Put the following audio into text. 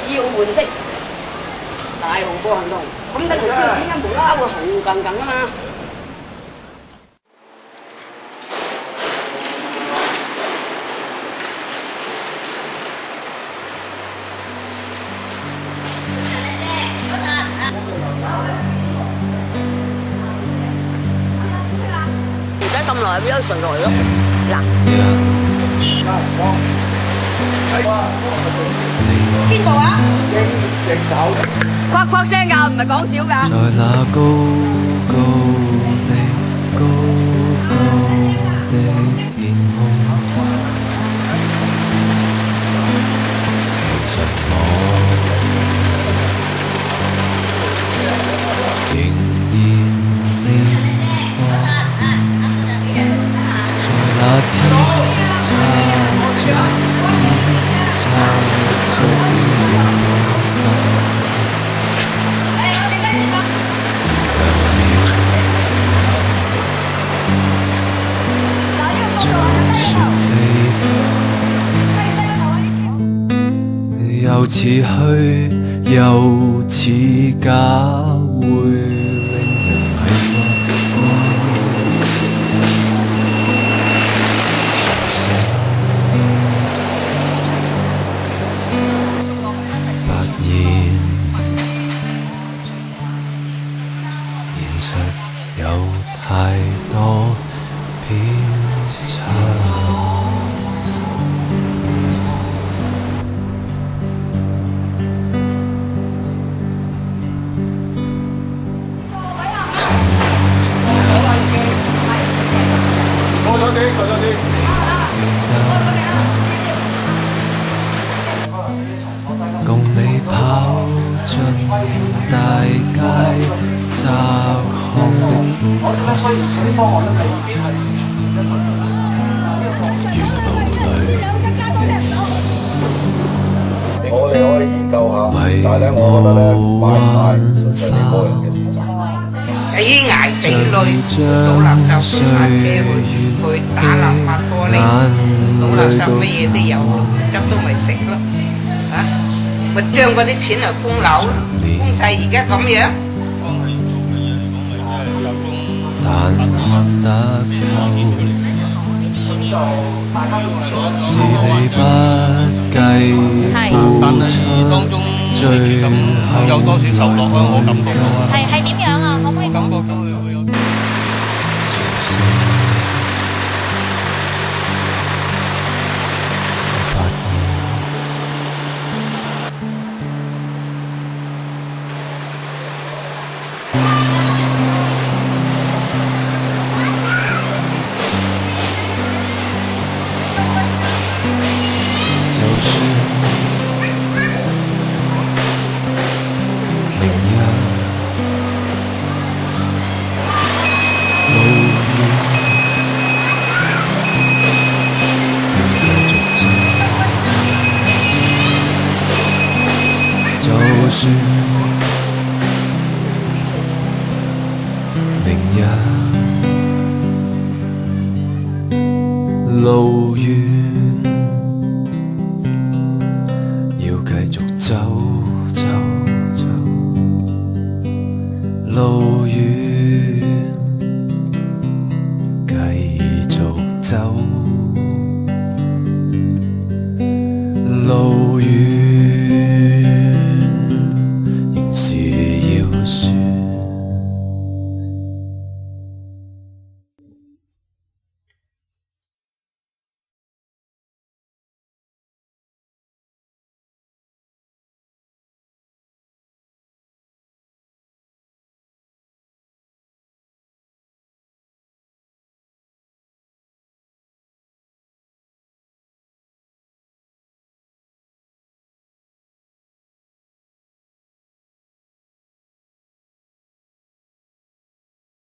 要換色，大紅過行動。咁你唔知點解無啦啦會紅擸擸啊嘛？唔使咁耐，邊有順來咯？嗱，邊度啊？石頭，夸夸聲㗎，唔係講笑㗎。在那高高的高高的天空，其實我仍然念過，在那天擦着紙，擦着又似虛，又似假，會令人迷惑。熟悉，發現現實有太多偏差。共你跑進大街，擲空的呼吸，沿路裏，我哋可以研究下，但係咧，我覺得咧，買唔買純粹你個人嘅選擇。死捱死累，倒垃圾推下車去打爛抹玻璃，倒垃圾乜嘢都有，執都咪食咯，嚇！咪將嗰啲錢嚟供樓咯，供晒而家咁樣。但得透，是你不計付出，最後有多少受落啊？我感覺到啊，係點樣啊？可唔可以感覺到會有。就算明日路遠，要繼續走走走路。